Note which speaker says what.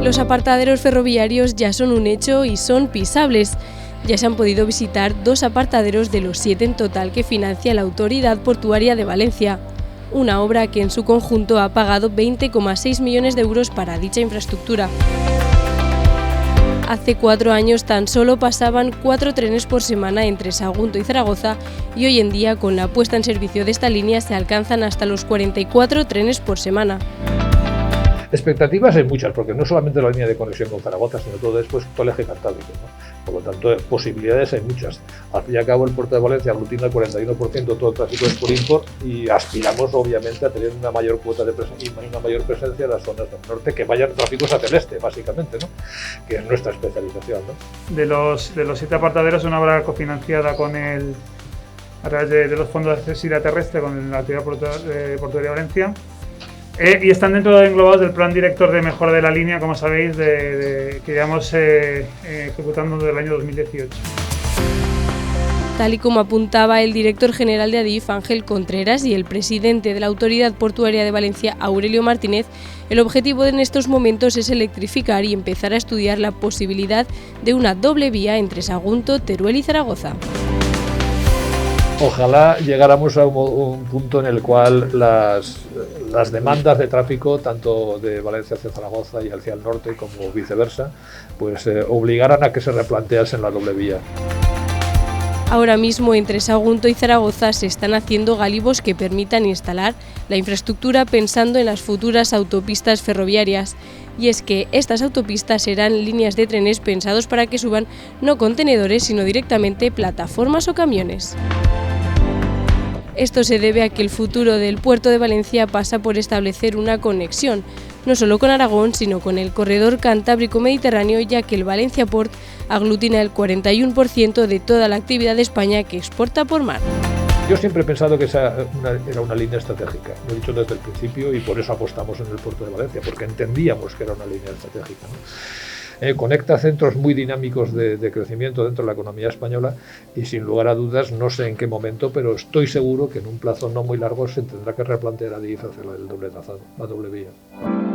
Speaker 1: Los apartaderos ferroviarios ya son un hecho y son pisables. Ya se han podido visitar 2 apartaderos de los 7 en total que financia la Autoridad Portuaria de Valencia, una obra que en su conjunto ha pagado 20,6 millones de euros para dicha infraestructura. Hace 4 años tan solo pasaban 4 trenes por semana entre Sagunto y Zaragoza y hoy en día con la puesta en servicio de esta línea se alcanzan hasta los 44 trenes por semana.
Speaker 2: Expectativas hay muchas, porque no solamente la línea de conexión con Zaragoza, sino todo después todo el eje cantábrico, ¿no? Por lo tanto, posibilidades hay muchas. Al fin y al cabo, el puerto de Valencia aglutina el 41% de todo el tráfico export-import y aspiramos, obviamente, a tener una mayor cuota de presencia y una mayor presencia en las zonas del norte que vayan tráficos hacia el este, básicamente, ¿no? Que es nuestra especialización, ¿no?
Speaker 3: De los 7 apartaderos, una obra cofinanciada a través de los fondos de accesibilidad terrestre con la Autoridad Portuaria de Valencia. Y están englobados del plan director de mejora de la línea, como sabéis, que llevamos ejecutando desde el año 2018.
Speaker 1: Tal y como apuntaba el director general de Adif, Ángel Contreras, y el presidente de la Autoridad Portuaria de Valencia, Aurelio Martínez, el objetivo en estos momentos es electrificar y empezar a estudiar la posibilidad de una doble vía entre Sagunto, Teruel y Zaragoza.
Speaker 2: Ojalá llegáramos a un punto en el cual las demandas de tráfico, tanto de Valencia hacia Zaragoza y hacia el norte como viceversa, pues obligaran a que se replanteasen la doble vía.
Speaker 1: Ahora mismo entre Sagunto y Zaragoza se están haciendo galivos que permitan instalar la infraestructura pensando en las futuras autopistas ferroviarias. Y es que estas autopistas serán líneas de trenes pensados para que suban no contenedores, sino directamente plataformas o camiones. Esto se debe a que el futuro del puerto de Valencia pasa por establecer una conexión, no solo con Aragón, sino con el corredor cantábrico-mediterráneo, ya que el Valencia Port aglutina el 41% de toda la actividad de España que exporta por mar.
Speaker 2: Yo siempre he pensado que esa era una línea estratégica, lo he dicho desde el principio y por eso apostamos en el puerto de Valencia, porque entendíamos que era una línea estratégica, ¿no? Conecta centros muy dinámicos de crecimiento dentro de la economía española y sin lugar a dudas, no sé en qué momento, pero estoy seguro que en un plazo no muy largo se tendrá que replantear Adif hacia el doble trazado, la doble vía.